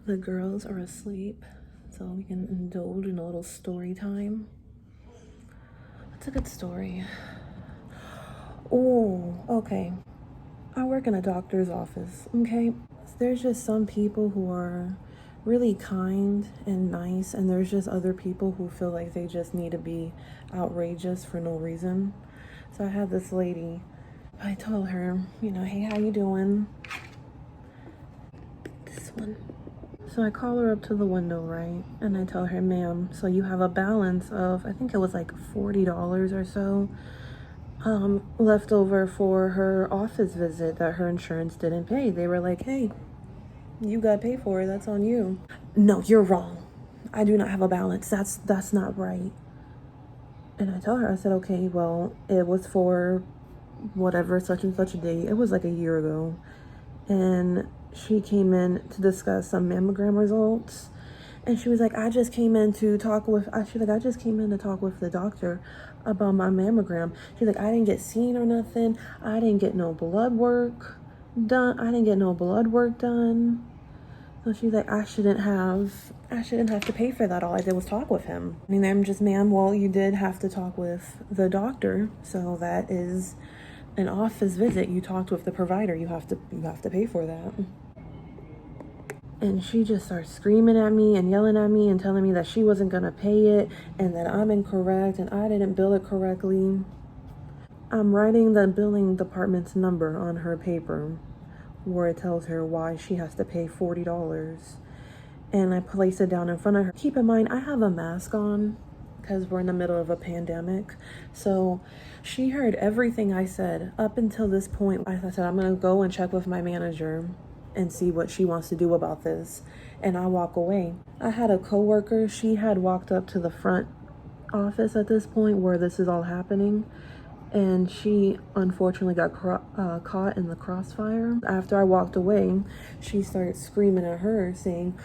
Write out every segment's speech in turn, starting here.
The girls are asleep, so we can indulge in a little story time. What's a good story? Oh, okay. I work in a doctor's office, okay? There's just some people who are really kind and nice, and there's just other people who feel like they just need to be outrageous for no reason. So I had this lady, I told her, you know, hey, how you doing? This one. So I call her up to the window, right? And I tell her, ma'am, so you have a balance of, I think it was like $40 or so, left over for her office visit that her insurance didn't pay. They were like, hey, you got paid for it, that's on you. No, you're wrong. I do not have a balance. That's not right. And I tell her, I said, okay, well, it was for whatever, such and such a date. It was like a year ago. And she came in to discuss some mammogram results. And she was like, I just came in to talk with, I just came in to talk with the doctor about my mammogram. She's like, I didn't get seen or nothing. I didn't get no blood work done. So she's like, I shouldn't have to pay for that. All I did was talk with him. I mean, I'm just, ma'am, well, you did have to talk with the doctor. So that is an office visit. You talked with the provider. You have to pay for that. And she just starts screaming at me and yelling at me and telling me that she wasn't gonna pay it and that I'm incorrect and I didn't bill it correctly. I'm writing the billing department's number on her paper where it tells her why she has to pay $40. And I place it down in front of her. Keep in mind, I have a mask on because we're in the middle of a pandemic. So she heard everything I said up until this point. I said, I'm gonna go and check with my manager and see what she wants to do about this. And I walk away. I had a coworker, she had walked up to the front office at this point where this is all happening. And she unfortunately got caught in the crossfire. After I walked away, she started screaming at her, saying,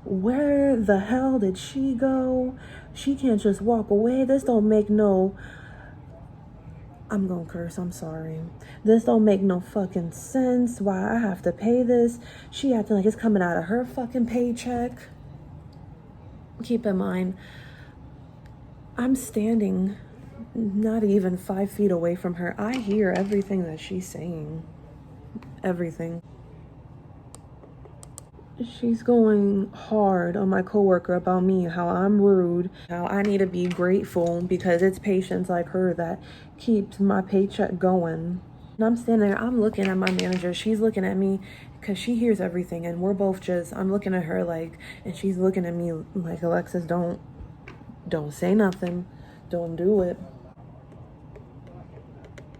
where the hell did she go? She can't just walk away. This don't make no... I'm gonna curse, I'm sorry. This don't make no fucking sense. Why I have to pay this? She acting like it's coming out of her fucking paycheck. Keep in mind, I'm standing not even 5 feet away from her. I hear everything that she's saying. Everything. She's going hard on my coworker about me, how I'm rude, how I need to be grateful because it's patients like her that keeps my paycheck going. And I'm standing there, I'm looking at my manager, she's looking at me because she hears everything and we're both just, I'm looking at her like, and she's looking at me like, Alexis, don't say nothing, don't do it.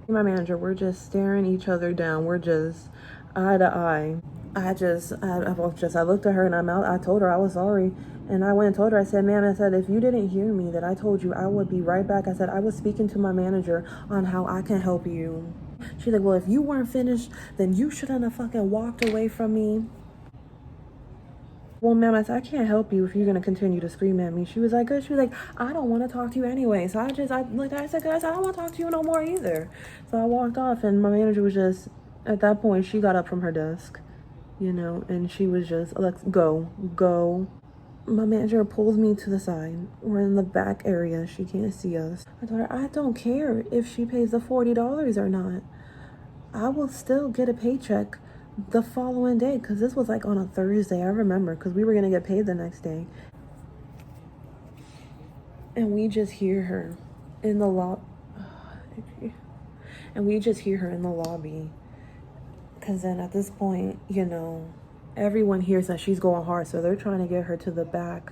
My manager, we're just staring each other down, we're just eye to eye. I looked at her and I told her I was sorry. And I went and told her, I said, ma'am, I said, if you didn't hear me that I told you, I would be right back. I said, I was speaking to my manager on how I can help you. She's like, well, if you weren't finished, then you shouldn't have fucking walked away from me. Well, ma'am, I said, I can't help you if you're going to continue to scream at me. She was like, I don't want to talk to you anyway. So I said, I don't want to talk to you no more either. So I walked off and my manager was just, at that point, she got up from her desk. You know, and she was just, Alex, go. My manager pulls me to the side. We're in the back area. She can't see us. I told her, I don't care if she pays the $40 or not. I will still get a paycheck the following day because this was like on a Thursday. I remember because we were going to get paid the next day. And we just hear her in the lobby. Because then at this point, you know, everyone hears that she's going hard. So they're trying to get her to the back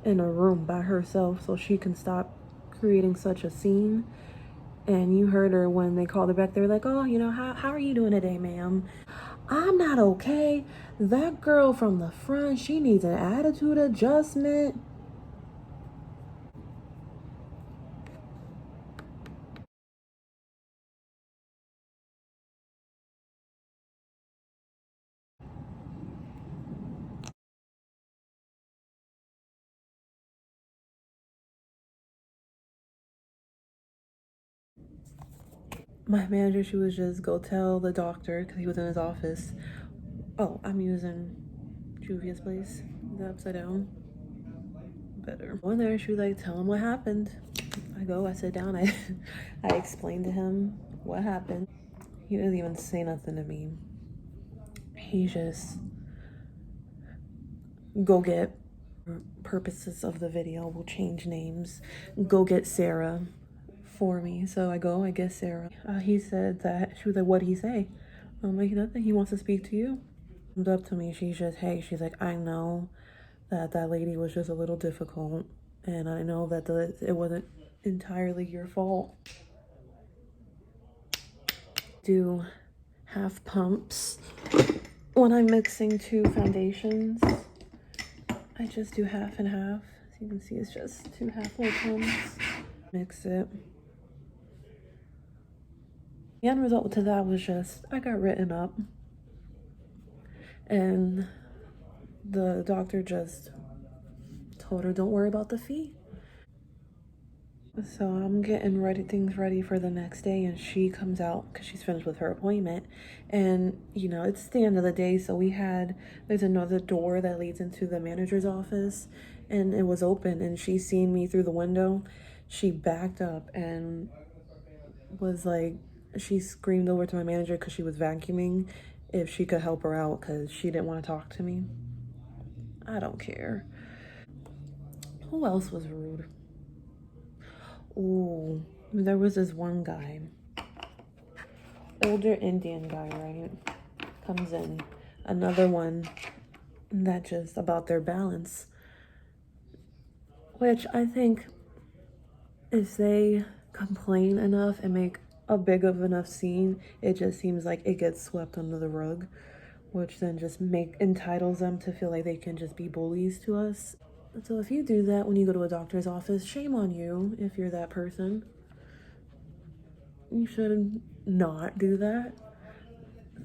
in a room by herself so she can stop creating such a scene. And you heard her when they called her back. They were like, oh, you know, how are you doing today, ma'am? I'm not okay. That girl from the front, she needs an attitude adjustment. My manager, she was just, go tell the doctor, because he was in his office. Oh, I'm using Juvia's place. The upside down. Better. Go in there, she was like, tell him what happened. I sit down, I explained to him what happened. He didn't even say nothing to me. He just, go get, purposes of the video, we'll change names. Go get Sarah for me. So I go, I get Sarah. He said that, she was like, what'd he say? I'm like, nothing, he wants to speak to you. Comes up to me, she's just, hey, she's like, I know that lady was just a little difficult, and I know that it wasn't entirely your fault. Do half pumps when I'm mixing two foundations. I just do half and half. As you can see, it's just two halfway pumps. Mix it. The end result to that was just, I got written up, and the doctor just told her, don't worry about the fee. So I'm getting things ready for the next day, and she comes out because she's finished with her appointment. And you know, it's the end of the day, so there's another door that leads into the manager's office, and it was open, and she seen me through the window. She backed up and was like, she screamed over to my manager because she was vacuuming if she could help her out because she didn't want to talk to me. I don't care. Who else was rude? Ooh, there was this one guy, older Indian guy, right? Comes in. Another one that just about their balance. Which I think if they complain enough and make a big of enough scene, it just seems like it gets swept under the rug, which then just entitles them to feel like they can just be bullies to us. So if you do that when you go to a doctor's office, shame on you if you're that person. You should not do that.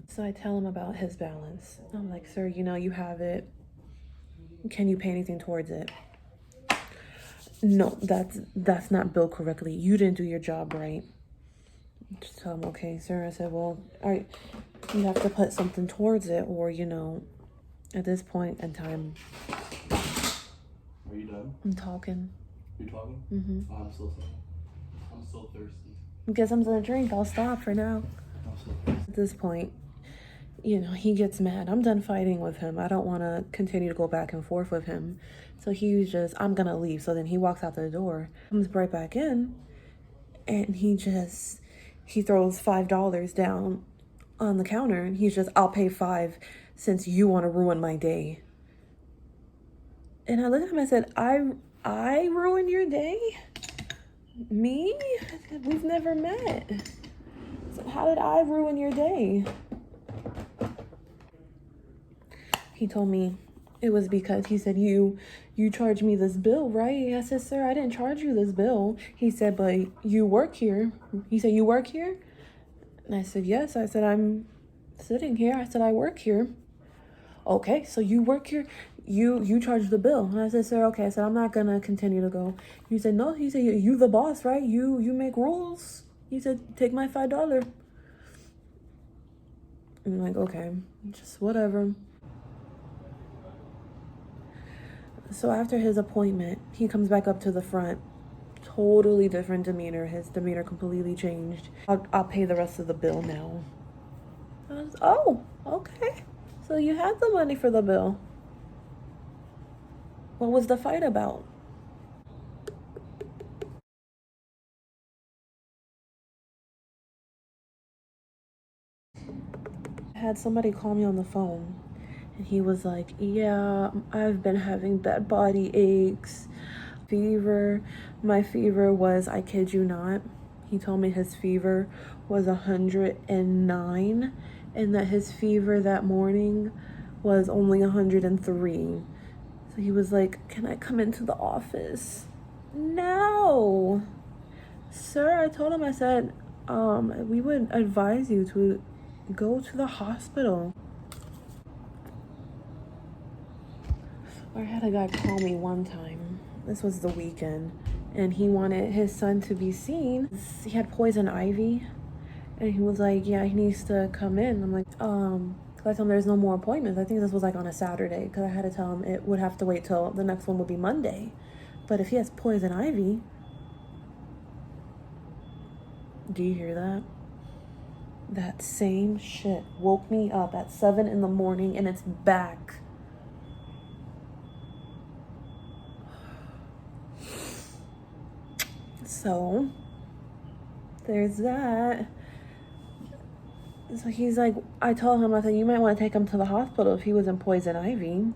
So I tell him about his balance. I'm like, sir, you know, you have it. Can you pay anything towards it? No, that's not billed correctly. You didn't do your job right. Just tell him, okay, sir. I said, well, all right, you have to put something towards it, or, you know, at this point in time. Are you done? I'm talking. You're talking? Mm-hmm. Oh, I'm so sorry. I'm so thirsty. Guess I'm gonna drink. I'll stop for now. I'm so thirsty. At this point, you know, he gets mad. I'm done fighting with him. I don't want to continue to go back and forth with him. So he was just, I'm gonna leave. So then he walks out the door, comes right back in, and he throws $5 down on the counter, and he's just, I'll pay $5 since you want to ruin my day. And I looked at him and I said, I ruin your day? Me? We've never met. So how did I ruin your day? He told me it was because he said, you charged me this bill, right? I said, sir, I didn't charge you this bill. He said, but you work here. He said, you work here? And I said, yes. I said, I'm sitting here. I said, I work here. Okay, so you work here. You charge the bill. And I said, sir, okay. I said, I'm not gonna continue to go. He said, no. He said, you the boss, right? You make rules. He said, take my $5. I'm like, okay, just whatever. So after his appointment, he comes back up to the front. Totally different demeanor. His demeanor completely changed. I'll pay the rest of the bill now. Oh, okay. So you had the money for the bill. What was the fight about? I had somebody call me on the phone, and he was like, yeah, I've been having bad body aches, fever. My fever was, I kid you not, he told me his fever was 109, and that his fever that morning was only 103. So he was like, can I come into the office? No. Sir, I told him, I said, we would advise you to go to the hospital. I had a guy call me one time. This was the weekend, and he wanted his son to be seen. He had poison ivy, and he was like, yeah, he needs to come in. I'm like, Because I told him there's no more appointments. I think this was like on a Saturday. Because I had to tell him it would have to wait till the next one would be Monday. But if he has poison ivy, do you hear that? That same shit woke me up at 7 in the morning and it's back. So, there's that. So he's like, I told him, I said, you might want to take him to the hospital if he was in poison ivy.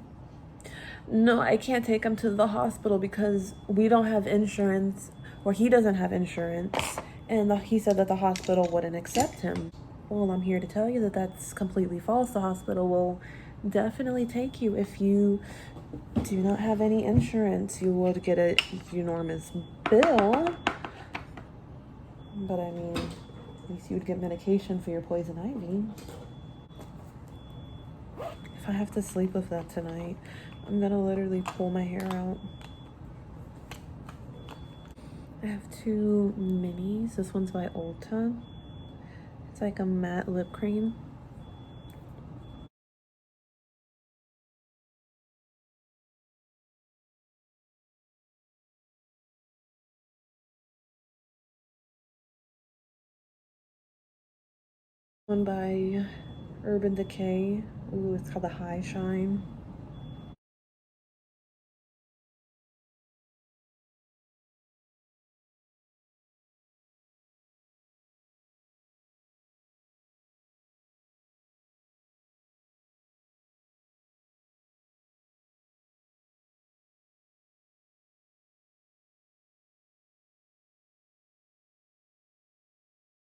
No, I can't take him to the hospital because we don't have insurance, or he doesn't have insurance. And he said that the hospital wouldn't accept him. Well, I'm here to tell you that that's completely false. The hospital will definitely take you if you do not have any insurance. You would get an enormous bill. But I mean, at least you would get medication for your poison ivy. If I have to sleep with that tonight, I'm gonna literally pull my hair out. I have 2 minis. This one's by Ulta. It's like a matte lip cream. One by Urban Decay. Ooh, it's called the High Shine.